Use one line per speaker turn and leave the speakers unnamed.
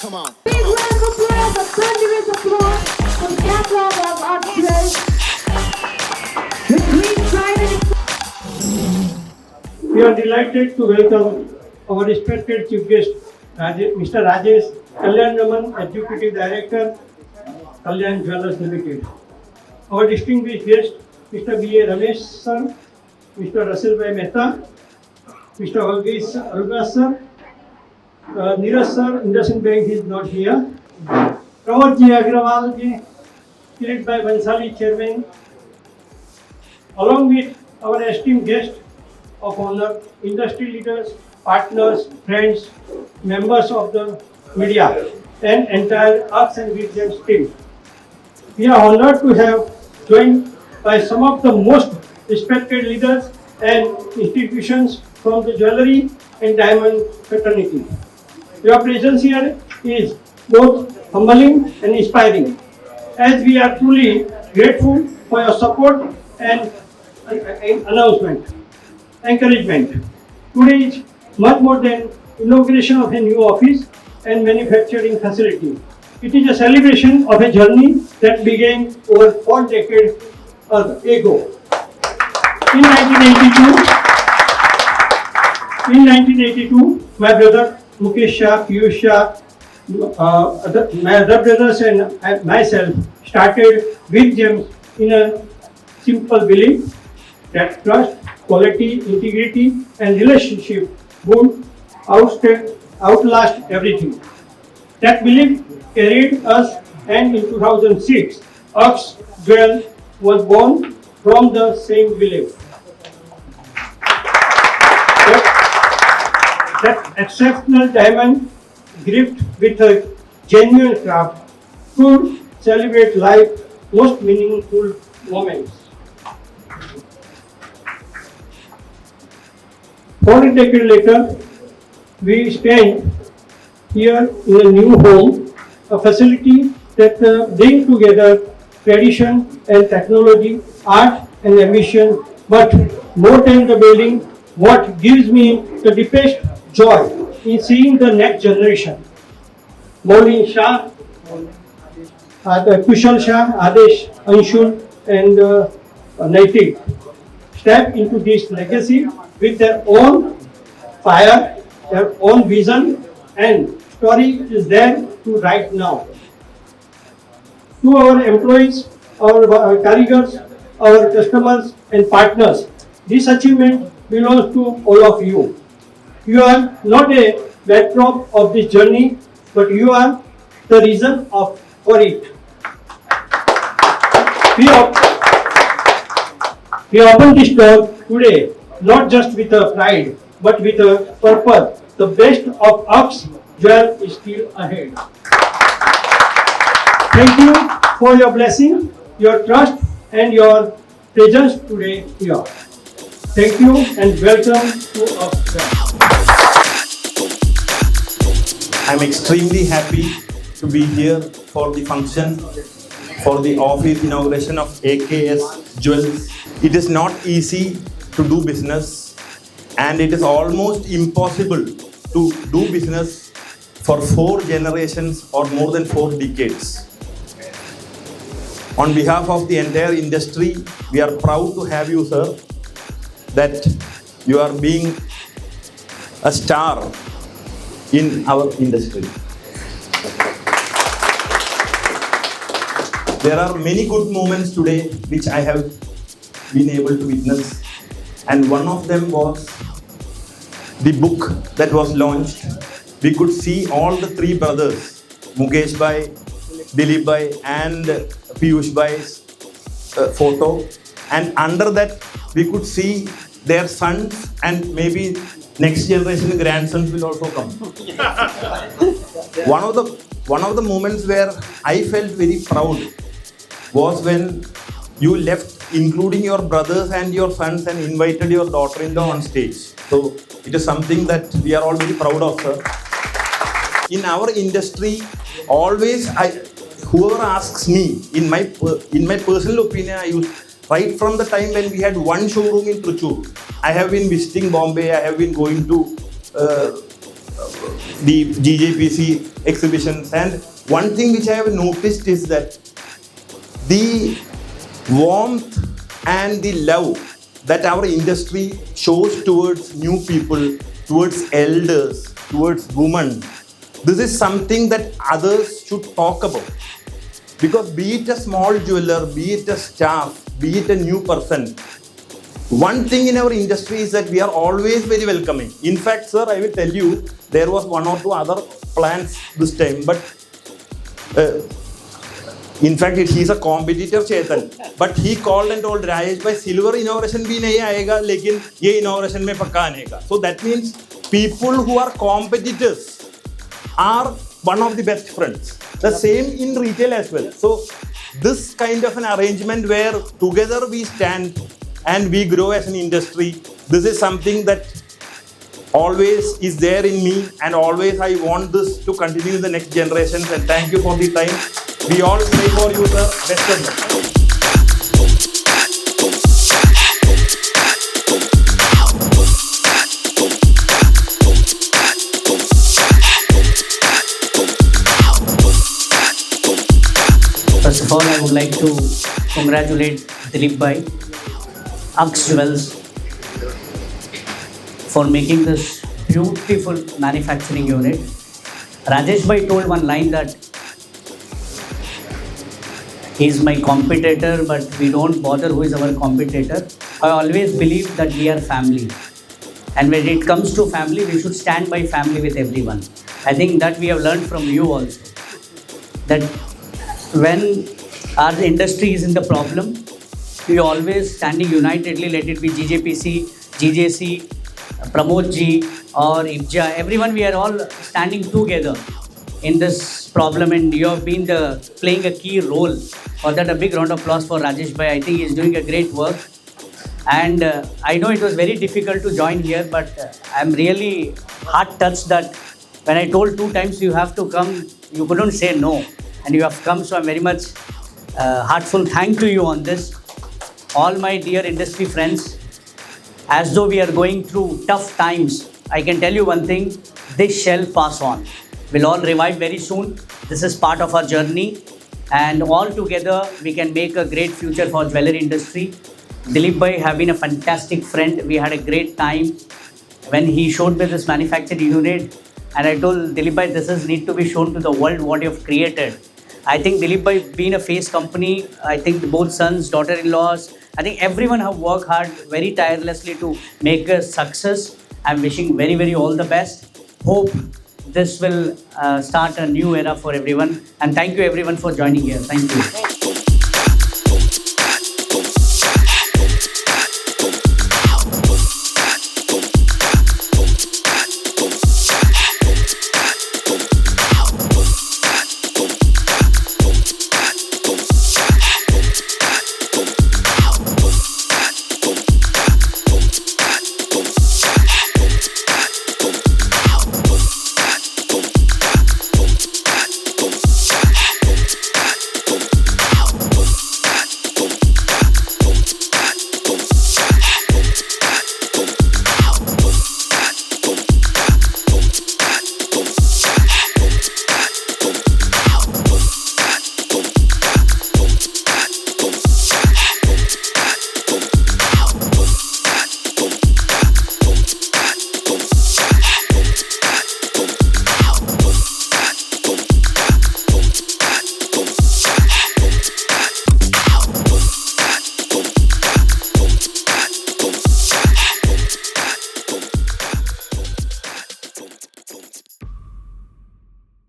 Come on.
Big round of applause, a thunderous applause for the catalogue of our jewels. With great pride and
We are delighted to welcome our respected chief guest, Mr. Rajesh Kalyan, Executive Director, Kalyan Jewellers Limited. Our distinguished guest, Mr. B.A. Ramesh sir, Mr. Russell Bhai Mehta, Mr. Algas sir, Neeraj sir, Industrial Bank is not here. Rawat ji Agrawal ji, Kirit Bhai Bansali Chairman, along with our esteemed guest of honor, industry leaders, partners, friends, members of the media, and entire AKS and Veer Gems team. We are honored to have joined by some of the most respected leaders and institutions from the jewellery and diamond fraternity. Your presence here is both humbling and inspiring, as we are truly grateful for your support and encouragement. Today is much more than inauguration of a new office and manufacturing facility. It is a celebration of a journey that began over 4 decades ago. In 1982, my brother Mukesh Shah, Piyush Shah, my other brothers and myself started Veer Gems in a simple belief that trust, quality, integrity, and relationship would outlast everything. That belief carried us, and in 2006, AKS Jewels was born from the same belief. That exceptional diamond gripped with a genuine craft could celebrate life's most meaningful moments. 4 decades later, we stand here in a new home, a facility that brings together tradition and technology, art and ambition. But more than the building, what gives me the deepest joy in seeing the next generation, Maulin Shah, Kushal Shah, Adesh, Anshul, and Naitik, step into this legacy with their own fire, their own vision, and story is there to write now. To our employees, our carriers, our customers and partners, this achievement belongs to all of you. You are not a backdrop of this journey, but you are the reason for it. We open this door today not just with a pride, but with a purpose. The best of AKS Jewels is still ahead. Thank you for your blessing, your trust, and your presence today here. Thank you and welcome to AKS Jewels.
I'm extremely happy to be here for the function for the office inauguration of AKS Jewels. It is not easy to do business, and it is almost impossible to do business for 4 generations or more than 4 decades. On behalf of the entire industry, we are proud to have you, sir, that you are being a star in our industry. There are many good moments today which I have been able to witness, and one of them was the book that was launched. We could see all the 3 brothers, Mukesh Bhai, Dilip Bhai and Piyush Bhai's photo, and under that we could see their sons, and maybe next generation grandsons will also come. One of the moments where I felt very proud was when you left, including your brothers and your sons, and invited your daughter-in-law on stage. So it is something that we are all very proud of, sir. In our industry, always whoever asks me, in my personal opinion, I use right from the time when we had one showroom in Trichy. I have been visiting Bombay, I have been going to the GJPC exhibitions. And one thing which I have noticed is that the warmth and the love that our industry shows towards new people, towards elders, towards women, this is something that others should talk about. Because be it a small jeweler, be it a staff, be it a new person, one thing in our industry is that we are always very welcoming. In fact, sir, I will tell you, there was one or two other plans this time, but in fact, he's a competitor, Chetan. But he called and told Rajesh, by silver inauguration bhi nahi aayega, lekin ye inauguration mein pakka aanega. So that means people who are competitors are one of the best friends. The same in retail as well. So this kind of an arrangement where together we stand and we grow as an industry, this is something that always is there in me, and always I want this to continue in the next generations. And thank you for the time. We all pray for you, sir. Best of luck.
First of all, I would like to congratulate Dilip Bhai, AKS Jewels, for making this beautiful manufacturing unit. Rajesh Bhai told one line that he's my competitor, but we don't bother who is our competitor. I always believe that we are family. And when it comes to family, we should stand by family with everyone. I think that we have learned from you also. That when our industry is in the problem, we always standing unitedly, let it be GJPC, GJC, Pramod ji or Ibja, everyone, we are all standing together in this problem, and you have been playing a key role. For that, a big round of applause for Rajesh Bhai. I think he is doing a great work. And I know it was very difficult to join here, but I'm really heart touched that when I told 2 times you have to come, you couldn't say no. And you have come, so I'm very much heartful thank to you on this. All my dear industry friends, as though we are going through tough times, I can tell you one thing, this shall pass on. We'll all revive very soon. This is part of our journey, and all together we can make a great future for jewellery industry. Dilip Bhai have been a fantastic friend. We had a great time when he showed me this manufacturing unit, and I told Dilip Bhai, this is need to be shown to the world what you have created. I think Dilip Bhai being a face company, I think both sons, daughter-in-laws, I think everyone have worked hard very tirelessly to make a success. I'm wishing very, very all the best. Hope this will start a new era for everyone. And thank you everyone for joining here. Thank you.